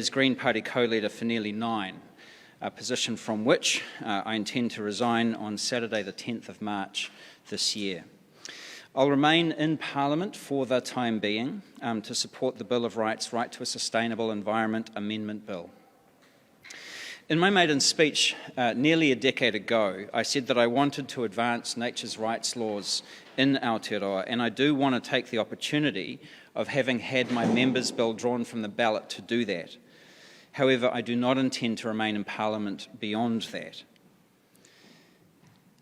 as Green Party co-leader for nearly 9, a position from which I intend to resign on Saturday the 10th of March this year. I'll remain in Parliament for the time being to support the Bill of Rights, Right to a Sustainable Environment Amendment Bill. In my maiden speech nearly a decade ago, I said that I wanted to advance nature's rights laws in Aotearoa, and I do want to take the opportunity of having had my members' bill drawn from the ballot to do that. However, I do not intend to remain in Parliament beyond that.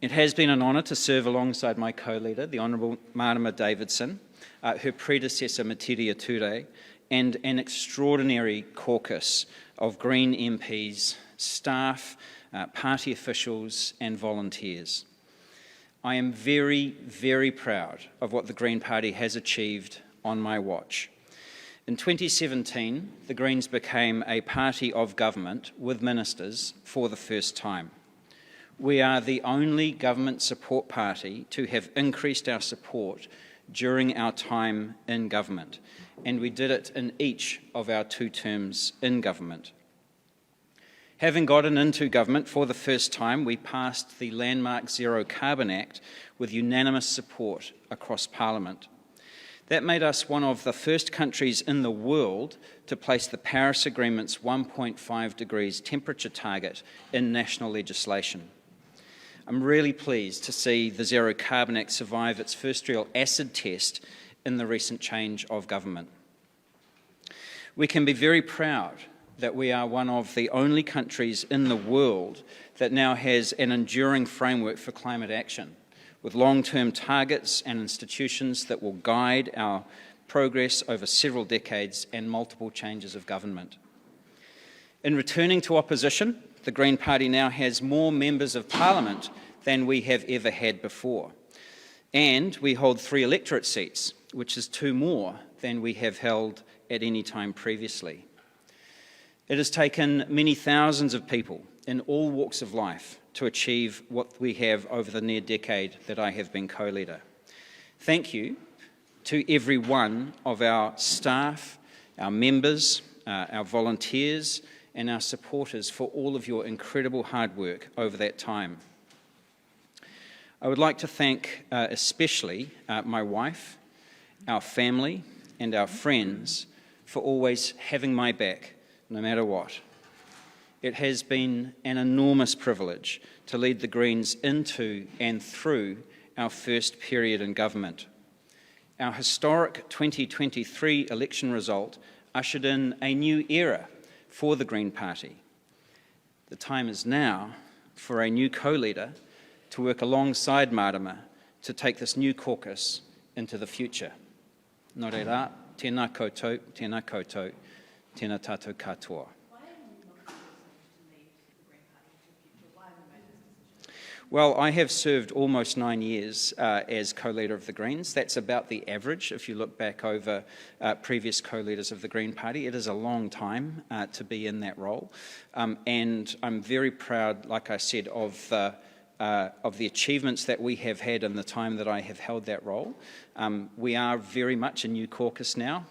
It has been an honour to serve alongside my co-leader, the Honourable Marama Davidson, her predecessor Matiria Ture, and an extraordinary caucus of Green MPs, staff, party officials and volunteers. I am very, very proud of what the Green Party has achieved on my watch. In 2017, the Greens became a party of government with ministers for the first time. We are the only government support party to have increased our support during our time in government, and we did it in each of our 2 terms in government. Having gotten into government for the first time, we passed the landmark Zero Carbon Act with unanimous support across Parliament. That made us one of the first countries in the world to place the Paris Agreement's 1.5 degrees temperature target in national legislation. I'm really pleased to see the Zero Carbon Act survive its first real acid test in the recent change of government. We can be very proud that we are one of the only countries in the world that now has an enduring framework for climate action, with long-term targets and institutions that will guide our progress over several decades and multiple changes of government. In returning to opposition, the Green Party now has more members of Parliament than we have ever had before. And we hold 3 electorate seats, which is 2 more than we have held at any time previously. It has taken many thousands of people in all walks of life to achieve what we have over the near decade that I have been co-leader. Thank you to every one of our staff, our members, our volunteers and our supporters for all of your incredible hard work over that time. I would like to thank especially my wife, our family and our friends for always having my back no matter what. It has been an enormous privilege to lead the Greens into and through our first period in government. Our historic 2023 election result ushered in a new era for the Green Party. The time is now for a new co-leader to work alongside Marama to take this new caucus into the future. Nō reira, tēnā koutou, tēnā koutou, tēnā tātou katoa. Well, I have served almost 9 years as co-leader of the Greens. That's about the average if you look back over previous co-leaders of the Green Party. It is a long time to be in that role. And I'm very proud, like I said, of the achievements that we have had in the time that I have held that role. We are very much a new caucus now,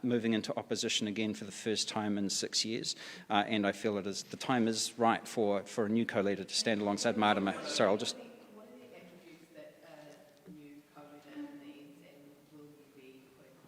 moving into opposition again for the first time in 6 years, and I feel the time is right for a new co-leader to stand alongside Marama. Sorry, I'll just... What are the attributes that a new co-leader needs, and will you be putting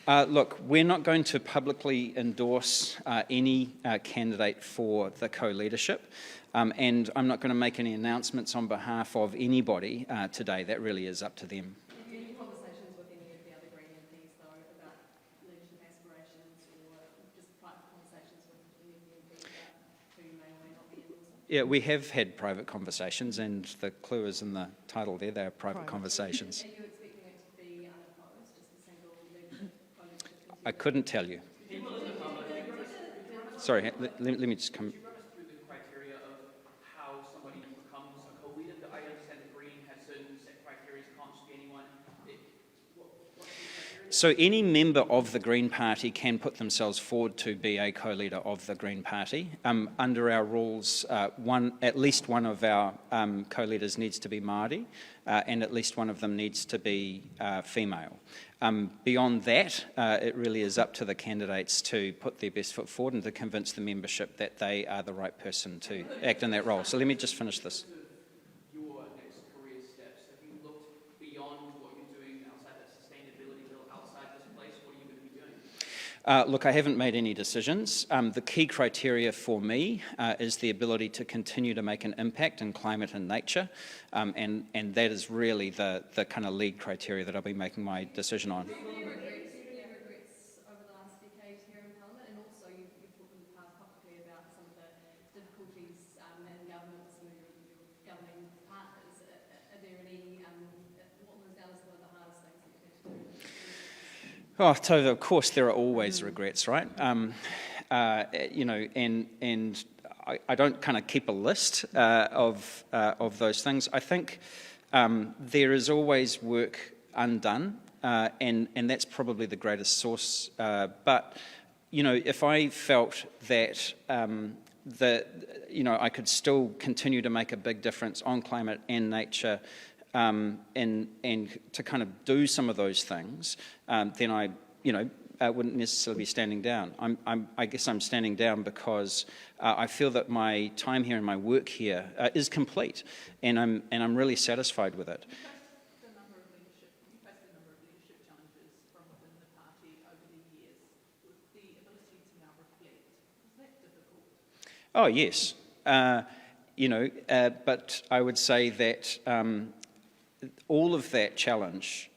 forward? Look, we're not going to publicly endorse any candidate for the co-leadership, and I'm not going to make any announcements on behalf of anybody today. That really is up to them. Have you had conversations with any of the other Green MPs, though, about leadership aspirations, or just private conversations with any of the MPs about who you may or may not be endorsing? Yeah, we have had private conversations, and the clue is in the title there. They are private conversations. Are you expecting it to be unopposed, just a single leadership? I couldn't tell you. Sorry, let me just come... Could you run us through the criteria of how somebody becomes a co-leader? I understand the Green has certain set criteria, can't just be anyone. So any member of the Green Party can put themselves forward to be a co-leader of the Green Party. Under our rules, at least one of our co-leaders needs to be Māori, and at least one of them needs to be female. Beyond that, it really is up to the candidates to put their best foot forward and to convince the membership that they are the right person to act in that role. So let me just finish this. Your next career steps, have you looked beyond what you're doing outside that sustainability bill, outside this place? What are you going to be doing? Look, I haven't made any decisions. The key criteria for me is the ability to continue to make an impact in climate and nature, and that is really the kind of lead criteria that I'll be making my decision on. Any regrets over the last decade here in Parliament, and also you've talked in the past publicly about some of the difficulties in government with some of your governing partners. Are there any, what was down as one of the hardest things that you've had to do? Oh, Tova, of course there are always regrets, right? You know, and I don't kind of keep a list of those things. I think there is always work undone, and that's probably the greatest source. But you know, if I felt that you know, I could still continue to make a big difference on climate and nature, and to kind of do some of those things, then I, you know, wouldn't necessarily be standing down. I guess I'm standing down because I feel that my time here and my work here is complete, and I'm really satisfied with it. You faced a number of leadership challenges from within the party over the years, with the ability to now reflect. Was that difficult? Oh yes, you know, but I would say that all of that challenge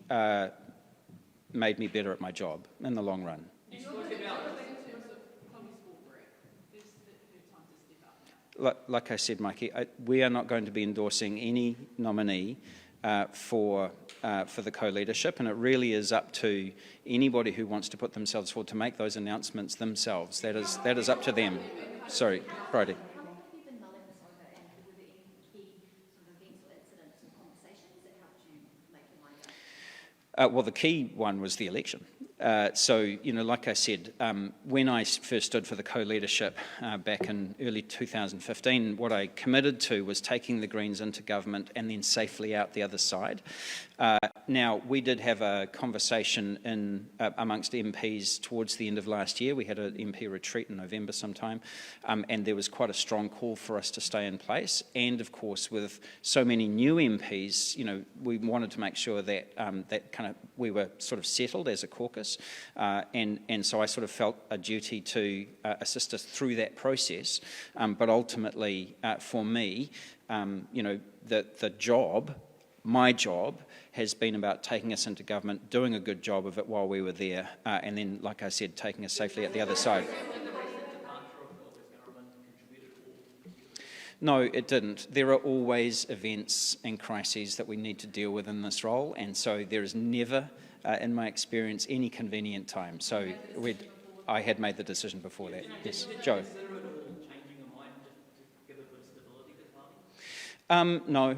made me better at my job in the long run. You spoke about in terms of Tony's Sport, is it her time to step up now? Like I said, Mikey, we are not going to be endorsing any nominee for the co-leadership, and it really is up to anybody who wants to put themselves forward to make those announcements themselves. That is up to them. Sorry, Friday. How have you been mulling this over, and were there any key sort of events or incidents or conversations that helped you make your mind up? Well, the key one was the election. So, you know, like I said, when I first stood for the co-leadership back in early 2015, what I committed to was taking the Greens into government and then safely out the other side. Now, we did have a conversation amongst MPs towards the end of last year. We had an MP retreat in November sometime, and there was quite a strong call for us to stay in place. And of course, with so many new MPs, you know, we wanted to make sure that we were sort of settled as a caucus, and so I sort of felt a duty to assist us through that process. But ultimately, for me, you know, my job has been about taking us into government, doing a good job of it while we were there, and then, like I said, taking us safely at the other side. No, it didn't. There are always events and crises that we need to deal with in this role, and so there is never, in my experience, any convenient time. So I had made the decision before that. Yes, Joe. No.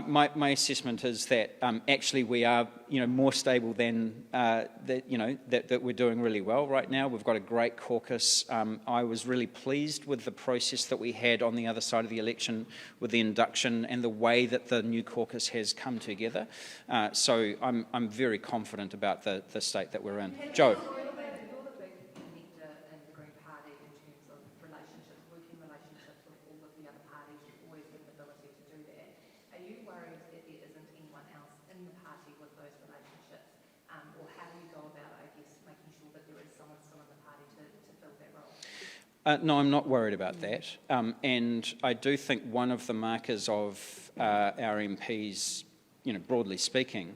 My assessment is that actually we are, you know, more stable than that. You know, that we're doing really well right now. We've got a great caucus. I was really pleased with the process that we had on the other side of the election with the induction and the way that the new caucus has come together. So I'm very confident about the state that we're in. Joe. No, I'm not worried about that. And I do think one of the markers of our MPs, you know, broadly speaking,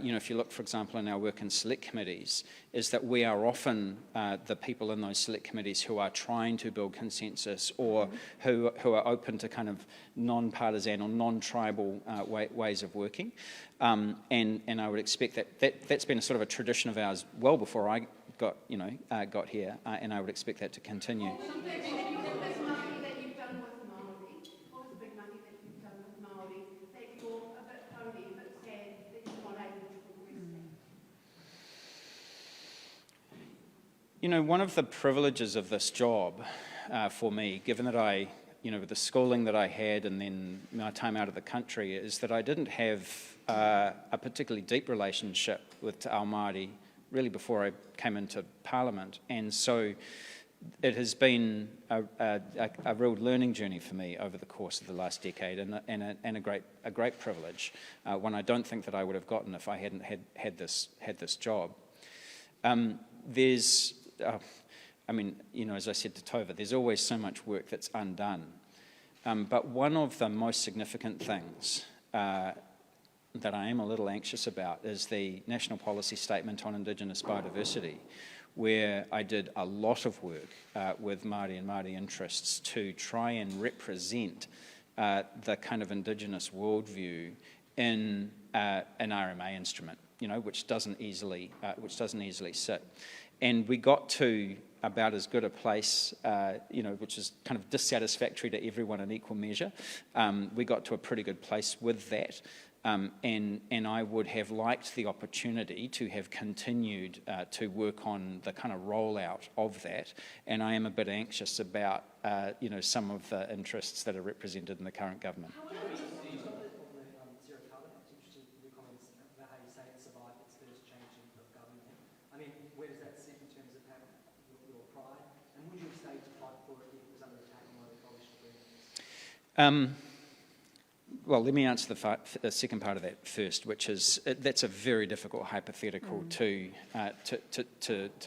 you know, if you look, for example, in our work in select committees, is that we are often the people in those select committees who are trying to build consensus, or who are open to kind of non-partisan or non-tribal ways of working. And I would expect that's been a sort of a tradition of ours well before I got here, and I would expect that to continue. One of the privileges of this job for me, given that I, with the schooling that I had and then my time out of the country, is that I didn't have a particularly deep relationship with Te Ao Māori really before I came into Parliament. And so it has been a real learning journey for me over the course of the last decade, and a great privilege, one I don't think that I would have gotten if I hadn't had this job. As I said to Tova, there's always so much work that's undone. But one of the most significant things that I am a little anxious about is the National Policy Statement on Indigenous Biodiversity, where I did a lot of work with Māori and Māori interests to try and represent the kind of Indigenous worldview in an RMA instrument, which doesn't easily sit. And we got to about as good a place, which is kind of dissatisfactory to everyone in equal measure. We got to a pretty good place with that. And I would have liked the opportunity to have continued to work on the kind of rollout of that. And I am a bit anxious about, some of the interests that are represented in the current government. Where does that sit in terms of your pride? And would you have stayed to fight for it if it was under attack on one of the coalition agreements? Well, let me answer the second part of that first, which is that's a very difficult hypothetical to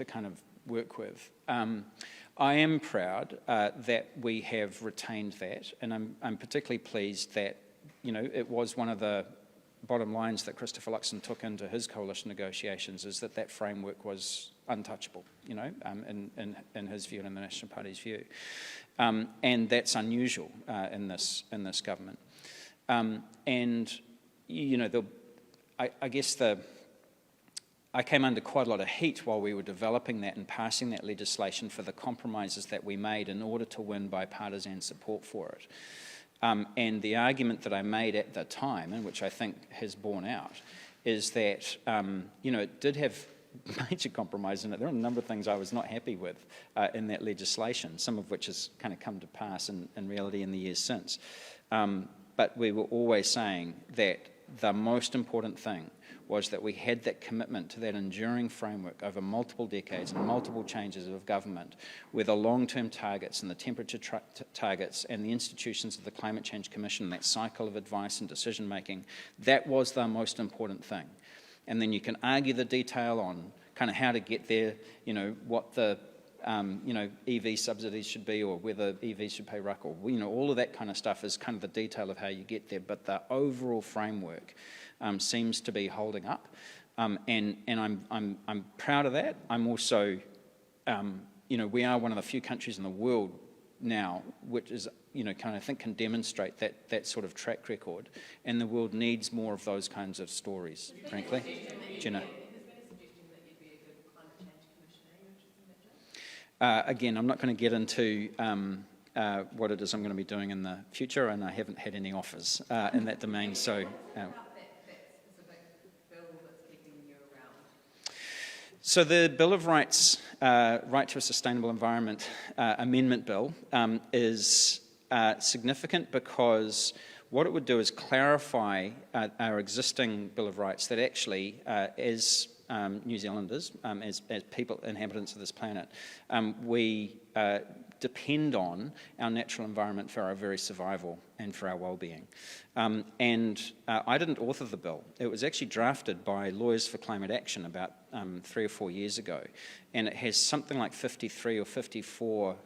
kind of work with. I am proud that we have retained that, and I'm particularly pleased that it was one of the bottom lines that Christopher Luxon took into his coalition negotiations, is that framework was untouchable, in his view and in the National Party's view, and that's unusual in this government. I came under quite a lot of heat while we were developing that and passing that legislation for the compromises that we made in order to win bipartisan support for it. And the argument that I made at the time, and which I think has borne out, is that, it did have major compromise in it. There are a number of things I was not happy with in that legislation, some of which has kind of come to pass in reality in the years since. But we were always saying that the most important thing was that we had that commitment to that enduring framework over multiple decades and multiple changes of government, where the long-term targets and the temperature targets and the institutions of the Climate Change Commission, that cycle of advice and decision-making, that was the most important thing. And then you can argue the detail on kind of how to get there, what the EV subsidies should be, or whether EVs should pay RUC, or all of that kind of stuff is kind of the detail of how you get there. But the overall framework seems to be holding up, and I'm proud of that. I'm also, we are one of the few countries in the world now which is, I think can demonstrate that sort of track record, and the world needs more of those kinds of stories, frankly. Jenna. Again, I'm not going to get into what it is I'm going to be doing in the future, and I haven't had any offers in that domain. So, so the Bill of Rights, Right to a Sustainable Environment Amendment Bill, is significant because what it would do is clarify our existing Bill of Rights that actually, as New Zealanders, as people, inhabitants of this planet, we depend on our natural environment for our very survival and for our well-being. And I didn't author the bill. It was actually drafted by Lawyers for Climate Action about 3 or 4 years ago, and it has something like 53 or 54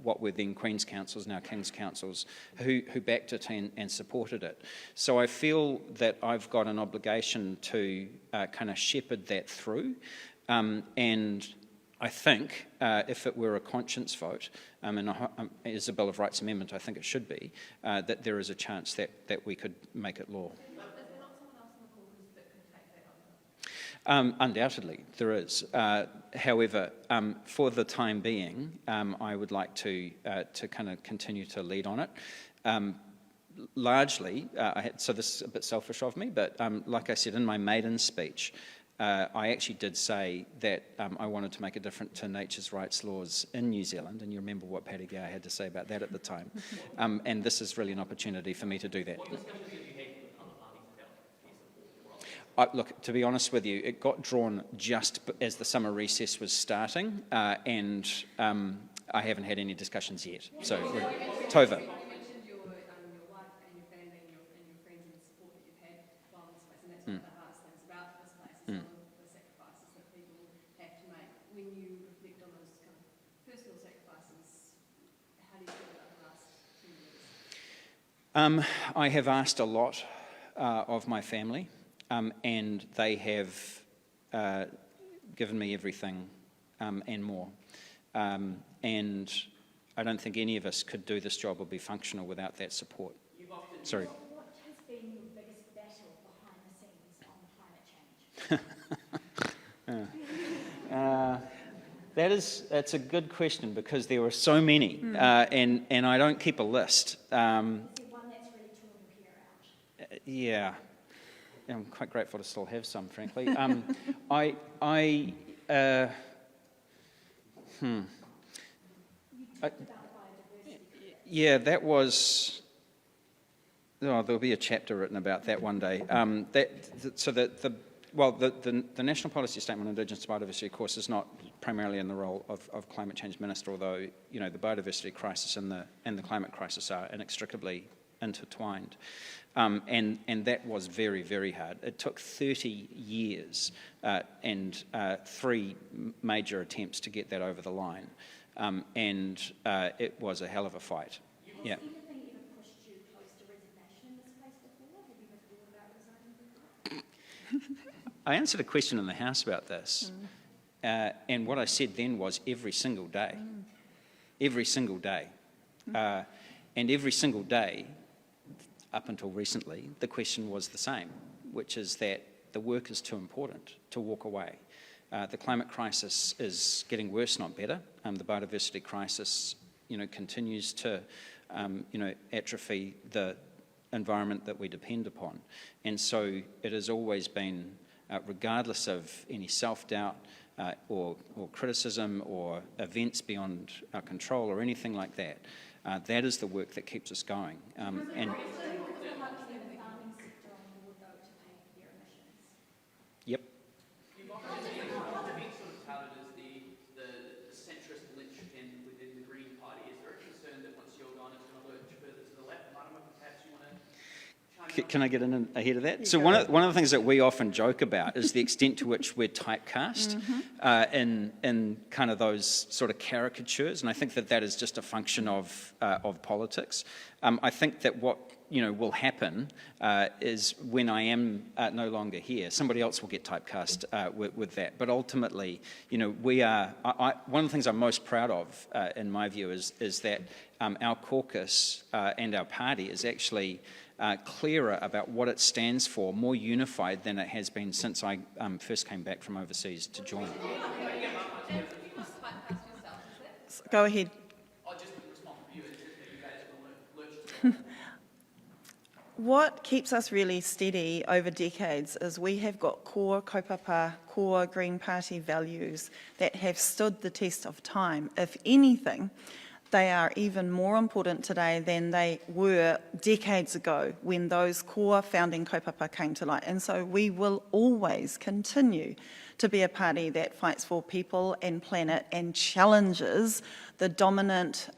what were then Queen's Councils, now King's Councils, who backed it and supported it. So I feel that I've got an obligation to kind of shepherd that through, and I think if it were a conscience vote, and as a Bill of Rights amendment, I think it should be, that there is a chance that we could make it law. Undoubtedly, there is. However, for the time being, I would like to kind of continue to lead on it. Largely, so this is a bit selfish of me, but like I said in my maiden speech, I actually did say that I wanted to make a difference to nature's rights laws in New Zealand, and you remember what Paddy Gower had to say about that at the time. And this is really an opportunity for me to do that. What discussions have you had with other parties about their support or role? Look, to be honest with you, it got drawn just as the summer recess was starting, and I haven't had any discussions yet. So, Tova. You mentioned your wife and your family and your friends and the support that you've had while in this place, and that's one of the hardest things about this place, is some of the sacrifices that people have to make. When you reflect on those kind of personal sacrifices, how do you feel about the last few years? I have asked a lot of my family, and they have given me everything and more. And I don't think any of us could do this job or be functional without that support. Sorry. What has been your biggest battle behind the scenes on climate change? That's a good question, because there were so many, and I don't keep a list. Is there one that's really torn your hair out? Yeah, I'm quite grateful to still have some, frankly. Yeah, that was. Oh, there'll be a chapter written about that one day. The National Policy Statement on Indigenous Biodiversity, of course, is not primarily in the role of Climate Change Minister, although the biodiversity crisis and the climate crisis are inextricably intertwined. And that was very, very hard. It took 30 years and 3 major attempts to get that over the line. And it was a hell of a fight. Yeah. Has anything ever pushed you close to resignation in this place before? Have you ever thought about resigning before? I answered a question in the House about this, and what I said then was every single day. Every single day. And every single day, up until recently, the question was the same, which is that the work is too important to walk away. The climate crisis is getting worse, not better. The biodiversity crisis, continues to, atrophy the environment that we depend upon. And so it has always been, regardless of any self-doubt or criticism or events beyond our control or anything like that, that is the work that keeps us going. And yep. You've often been sort of touted as the centrist linchpin within the Green Party. Is there a concern that once you're gone, it's going to lurch further to the left? Marama, perhaps you want to chime in? Can I get in ahead of that? So one of the things that we often joke about is the extent to which we're typecast in kind of those sort of caricatures, and I think that is just a function of politics. I think that what will happen is when I am no longer here, somebody else will get typecast with that. But ultimately, we are. One of the things I'm most proud of, in my view, is that our caucus and our party is actually clearer about what it stands for, more unified than it has been since I first came back from overseas to join. Go ahead. I'll just respond to you. It's just that you guys will lurch to the left. What keeps us really steady over decades is we have got core kaupapa, core Green Party values that have stood the test of time. If anything, they are even more important today than they were decades ago when those core founding kaupapa came to light. And so we will always continue to be a party that fights for people and planet and challenges the dominant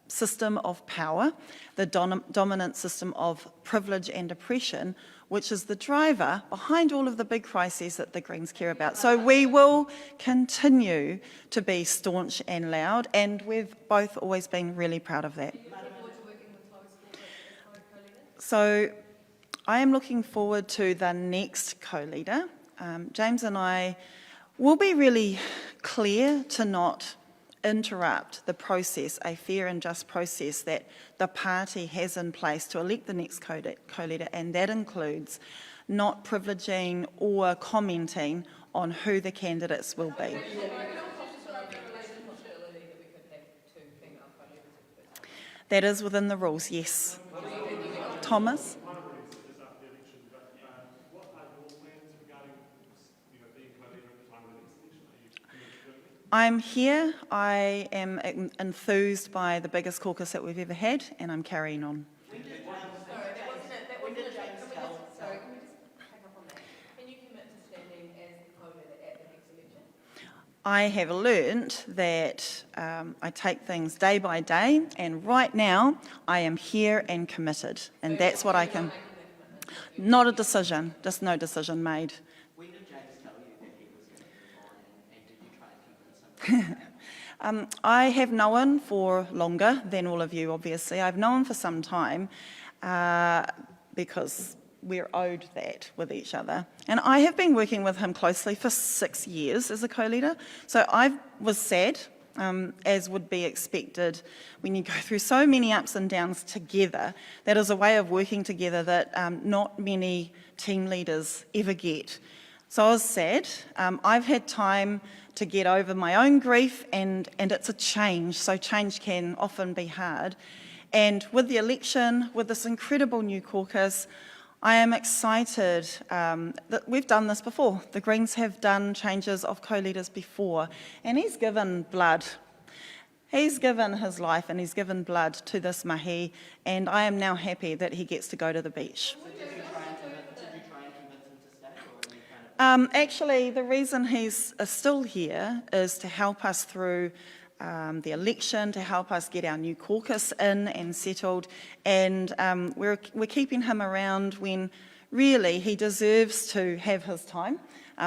system of power, the dominant system of privilege and oppression, which is the driver behind all of the big crises that the Greens care about. So we will continue to be staunch and loud, and we've both always been really proud of that. So I am looking forward to the next co-leader. James and I will be really clear to not interrupt the process, a fair and just process that the party has in place to elect the next co-leader, and that includes not privileging or commenting on who the candidates will be. That is within the rules, yes. Thomas? One of the reasons is after the election, but what are your plans regarding, I'm here. I am enthused by the biggest caucus that we've ever had, and I'm carrying on. Sorry, that wasn't it. Can we just pick up on that? Can you commit to standing as the co-leader at the next election? I have learnt that I take things day by day, and right now I am here and committed, and that's what I can. Not a decision, just no decision made. When did James tell you that he was going to move on, and did you try and convince him? I have known for longer than all of you, obviously. I've known for some time because we're owed that with each other. And I have been working with him closely for 6 years as a co-leader. So I was sad, as would be expected when you go through so many ups and downs together. That is a way of working together that not many team leaders ever get. So I was sad. I've had time to get over my own grief, and it's a change. So change can often be hard. And with the election, with this incredible new caucus, I am excited that we've done this before. The Greens have done changes of co-leaders before, and he's given blood. He's given his life and he's given blood to this mahi, and I am now happy that he gets to go to the beach. So did you try and convince him to stay, or you kind of... Actually, the reason he's still here is to help us through the election, to help us get our new caucus in and settled, and we're keeping him around when really he deserves to have his time.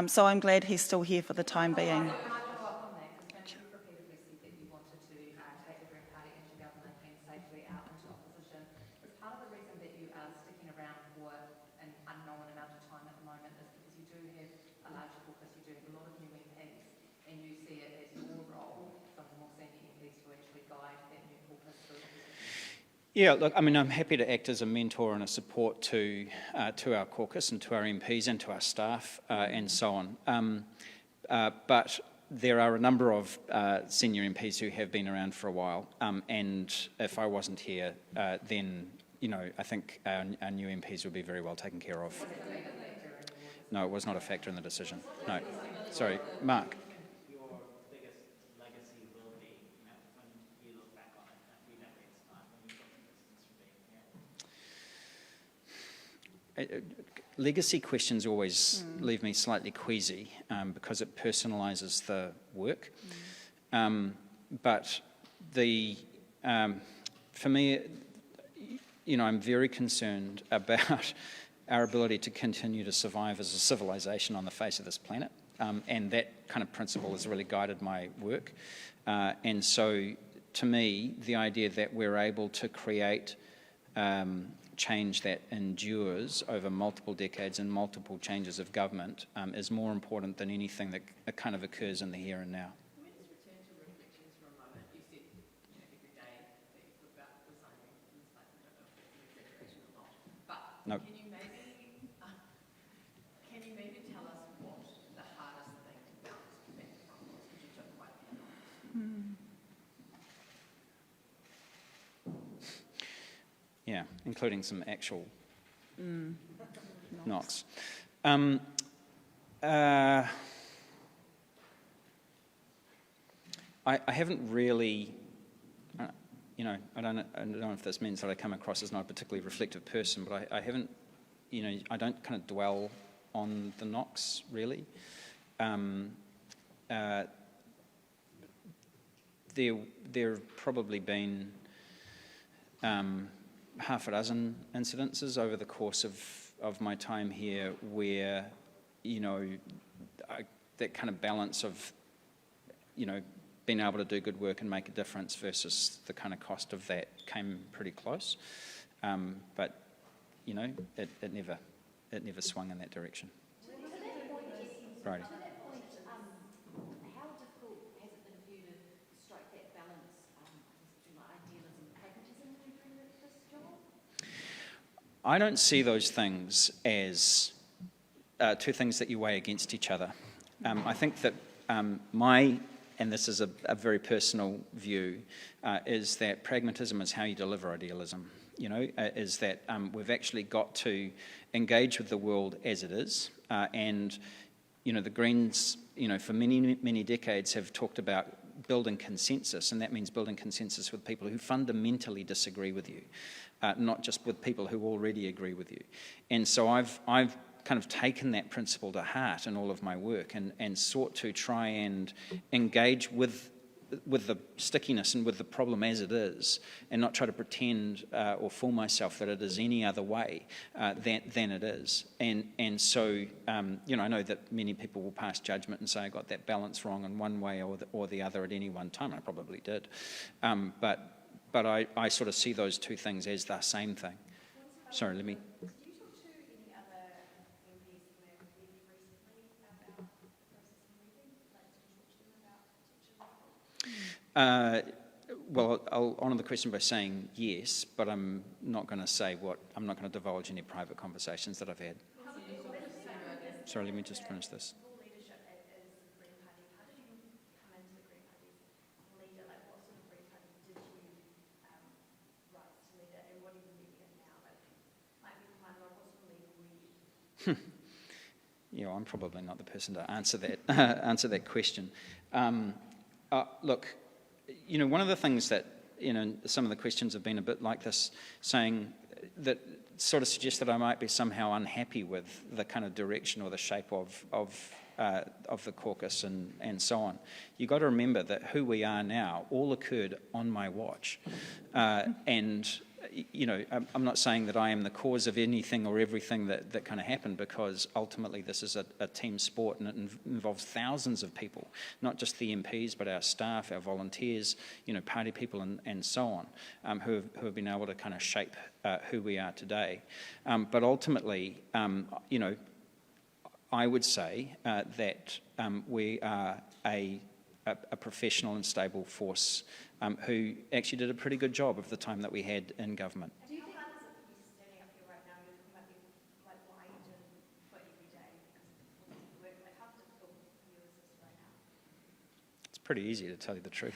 So I'm glad he's still here for the time being. Can I follow up on that? Because you've repeatedly said that you wanted to take the Green Party into government and safely out into opposition. Is part of the reason that you are sticking around for an unknown amount of time at the moment is because you do have a larger caucus, you do have a lot of new MPs, and you see it as your role, some of the more senior MPs, to actually guide that new caucus through opposition? Yeah, look, I mean, I'm happy to act as a mentor and a support to our caucus and to our MPs and to our staff and so on. But there are a number of senior MPs who have been around for a while, and if I wasn't here, then, you know, I think our new MPs would be very well taken care of. No, it was not a factor in the decision. No. Sorry, Mark. Your biggest legacy will be, you know, when you look back on it at 3 decades' time, when you've got the distance from being here? Legacy questions always leave me slightly queasy because it personalises the work. But for me, you know, I'm very concerned about our ability to continue to survive as a civilization on the face of this planet. And that kind of principle has really guided my work. And so, to me, the idea that we're able to create change that endures over multiple decades and multiple changes of government is more important than anything that kind of occurs in the here and now. Can we just return to reflections for a moment? You said, you know, every day that you thought about resigning in this place. I don't know if that's an exaggeration or not. But Nope. can you maybe tell us what the hardest thing about that front was? Because you took quite a few notes. Yeah, including some actual knocks. I haven't really, you know, I don't know if this means that I come across as not a particularly reflective person, but I haven't, you know, I don't kind of dwell on the knocks really. There have probably been half a dozen incidences over the course of my time here where, you know, that kind of balance of, you know, being able to do good work and make a difference versus the kind of cost of that came pretty close. But, you know, it never swung in that direction. Right. To that point, how difficult has it been for you to strike that balance between idealism and pragmatism when you're doing this job? I don't see those things as two things that you weigh against each other. I think that and this is a very personal view, is that pragmatism is how you deliver idealism. You know, is that we've actually got to engage with the world as it is, and you know, the Greens, for many, many decades have talked about building consensus, and that means building consensus with people who fundamentally disagree with you, not just with people who already agree with you. And so I've kind of taken that principle to heart in all of my work and sought to try and engage with the stickiness and with the problem as it is, and not try to pretend or fool myself that it is any other way than it is. And so, I know that many people will pass judgment and say I got that balance wrong in one way or the other at any one time. I probably did. But I sort of see those two things as the same thing. Sorry, let me... Did you talk to any other MPs who may have left recently about the process of leaving? Like, did you talk to them about potentially? Well, I'll honour the question by saying yes, but I'm not going to divulge any private conversations that I've had. Sorry, let me just finish this. Your leadership as the Green Party, how did you come into the Green Party as leader? Like, what sort of Green Party did you rise to leader, and what are you leading now? Like what sort of leader were you? Yeah, I'm probably not the person to answer that answer that question. Look, one of the things that some of the questions have been a bit like this, saying that sort of suggests that I might be somehow unhappy with the kind of direction or the shape of the caucus and so on. You've got to remember that who we are now all occurred on my watch, and I'm not saying that I am the cause of anything or everything that kind of happened, because ultimately this is a team sport and it involves thousands of people, not just the MPs, but our staff, our volunteers, party people and so on, who have been able to kind of shape who we are today. But ultimately, I would say that we are a professional and stable force who actually did a pretty good job of the time that we had in government. Do you think how hard is it for you standing up here right now? You're talking about why you didn't quit every day because of work. Like, how difficult for you is this right now? It's pretty easy, to tell you the truth.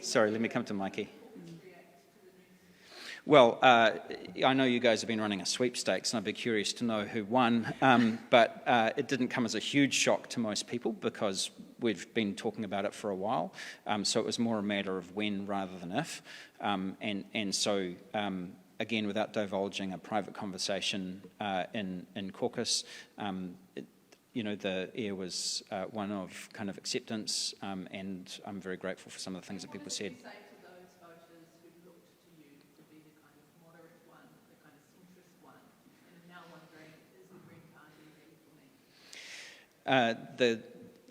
Sorry, let me come to Mikey. Well, I know you guys have been running a sweepstakes, and I'd be curious to know who won, but it didn't come as a huge shock to most people because we've been talking about it for a while, so it was more a matter of when rather than if, and so again, without divulging a private conversation in caucus, the air was one of kind of acceptance, and I'm very grateful for some of the things that people said. What did you say to those voters who looked to you to be the kind of moderate one, the kind of centrist one, and are now wondering, is the Green Party ready for me?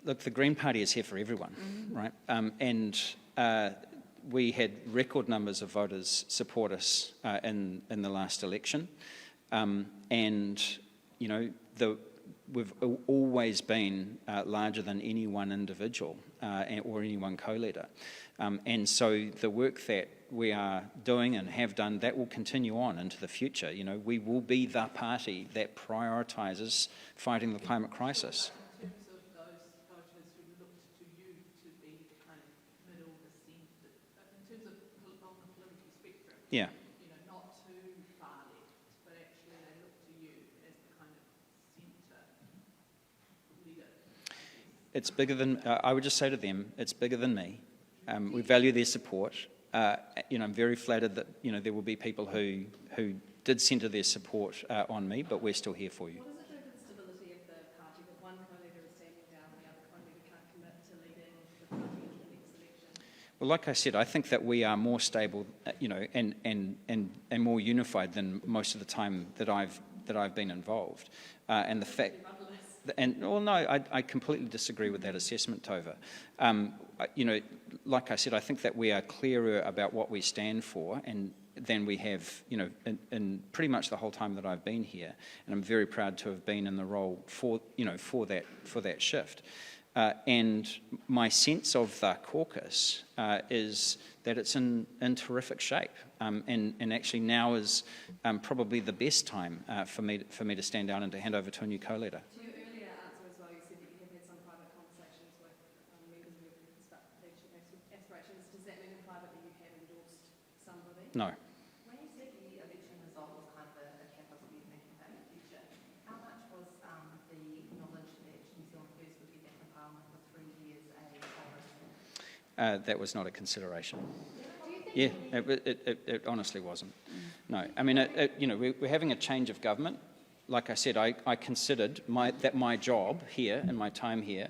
Look, the Green Party is here for everyone, right? And we had record numbers of voters support us in the last election, and we've always been larger than any one individual or any one co-leader. And so the work that we are doing and have done, that will continue on into the future. We will be the party that prioritises fighting the climate crisis. In terms of those voters who looked to you to be the kind of middle, the centre, in terms of on the political spectrum, Yeah. Not too far left, but actually they look to you as the kind of centre leader. It's bigger than, I would just say to them, it's bigger than me. We value their support. I'm very flattered that, there will be people who did centre their support on me, but we're still here for you. What does it do for the stability of the party that one co-leader is standing down and the other co-leader can't commit to leading the party into the next election? Well, like I said, I think that we are more stable, and more unified than most of the time that I've been involved. And the fact, I completely disagree with that assessment, Tova. Like I said, I think that we are clearer about what we stand for, and than we have, in pretty much the whole time that I've been here. And I'm very proud to have been in the role for that shift. And my sense of the caucus is that it's in terrific shape, and actually now is probably the best time for me to stand down and to hand over to a new co-leader. To your earlier answer as well, you said that you have had some private conversations with members of your leadership aspirations. Does that mean in private that you have endorsed somebody? No. When you said the election result was kind of a catalyst for you thinking about the future, how much was the knowledge that that was not a consideration. Yeah, it honestly wasn't. No, I mean, we're having a change of government. Like I said, I considered that my job here and my time here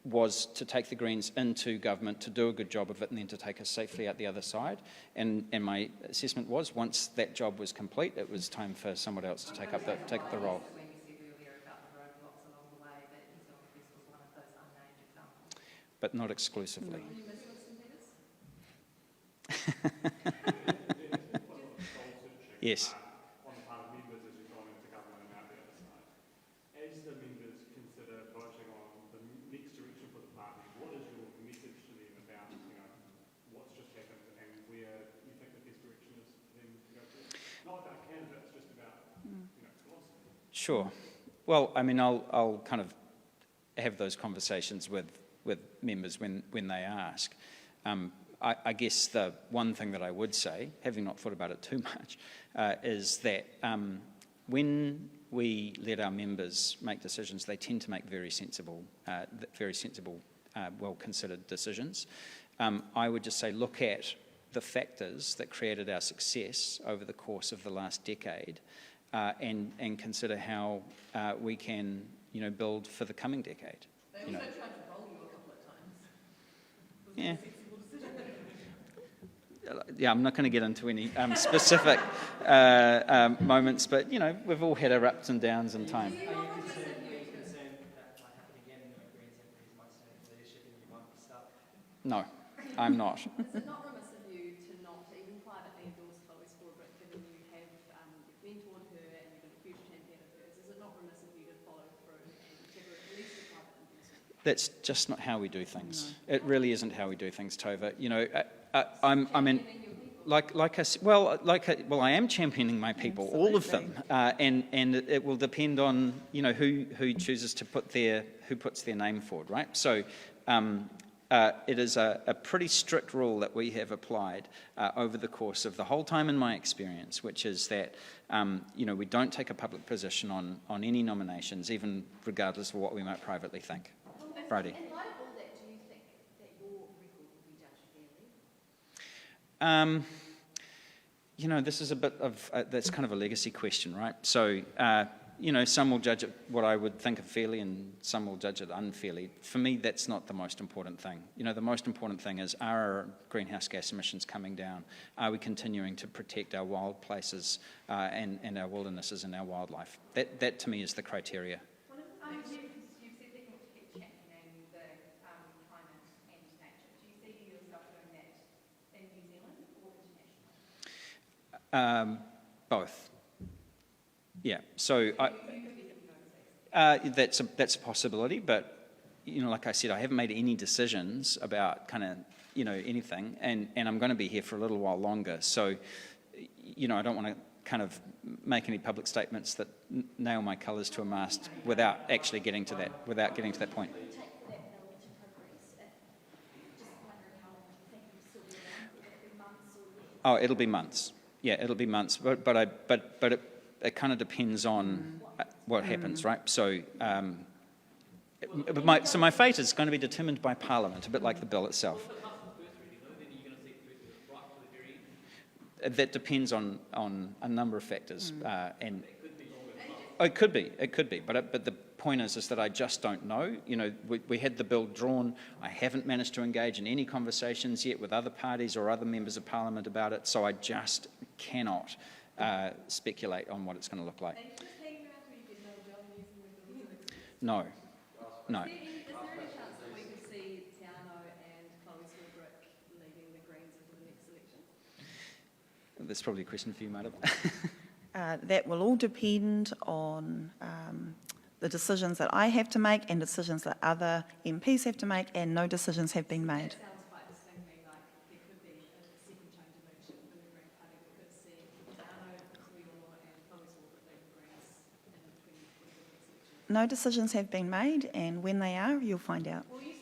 was to take the Greens into government, to do a good job of it, and then to take us safely out the other side. And my assessment was, once that job was complete, it was time for someone else to take up the role. When you said earlier about the roadblocks along the way, that New Zealand Press was one of those unnamed examples. But not exclusively. You miss Winston Peters? Yes. On the part of members as you've gone into government and out the other side. As the members consider voting on the next direction for the party, what is your message to them about, what's just happened and where you think the best direction is for them to go forward? Not about candidates, just about, philosophy. Sure. Well, I mean, I'll kind of have those conversations with members when they ask. I guess the one thing that I would say, having not thought about it too much, is that when we let our members make decisions, they tend to make very sensible, well-considered decisions. I would just say, look at the factors that created our success over the course of the last decade, and consider how we can, build for the coming decade. They also tried to roll you a couple of times. Was Yeah. it a sensible decision? Yeah, I'm not going to get into any specific moments, but we've all had our ups and downs in time. Are you concerned that might happen again when Greens MPs might stay in leadership and you might be stuck? No, I'm not. Is it not remiss of you to not even privately endorse Chloe Swarbrick, given you have you've mentored her and you've been a huge champion of hers? Is it not remiss of you to follow through and give her at least a private endorsement? That's just not how we do things. No. It really isn't how we do things, Tova. I am championing my people, all of them, and it will depend on who chooses to who puts their name forward, right? So it is a pretty strict rule that we have applied over the course of the whole time in my experience, which is that we don't take a public position on any nominations, even regardless of what we might privately think. Friday. In light of all that, do you think that your record will be judged fairly? This is a bit of, that's kind of a legacy question, right? So, some will judge it what I would think of fairly and some will judge it unfairly. For me, that's not the most important thing. The most important thing is, are our greenhouse gas emissions coming down? Are we continuing to protect our wild places and our wildernesses and our wildlife? That to me is the criteria. You've said that you want to keep championing the climate and nature. Do you see yourself doing that in New Zealand or internationally? Both. Yeah. So that's a possibility, but like I said, I haven't made any decisions about kind of anything, and I'm going to be here for a little while longer. So I don't want to kind of make any public statements that nail my colours to a mast without actually getting to that point. Take that bill into progress. Just wondering how long you think you'll still be around. Will it be months or years? Oh, it'll be months. Yeah, it'll be months. But it kind of depends on what happens, right? So, my fate is going to be determined by Parliament, a bit like the bill itself. That depends on a number of factors, and it could be. But the point is that I just don't know. We had the bill drawn. I haven't managed to engage in any conversations yet with other parties or other members of Parliament about it. So I just cannot speculate on what it's going to look like. And you're just hanging around till you get nailed down using the bills and expenses. No. Is there any chance that we could see Tiano and Chloe Swarbrick leading the Greens into the next election? That's probably a question for you, madam. That will all depend on the decisions that I have to make and decisions that other MPs have to make, and no decisions have been made. That sounds quite distinctly like there could be a second change of leadership within the Green Party. We could see Tiano, Tuioro and Chloe Swarbrick leading the Greens in the 2024 next election. No decisions have been made, and when they are, you'll find out. Will you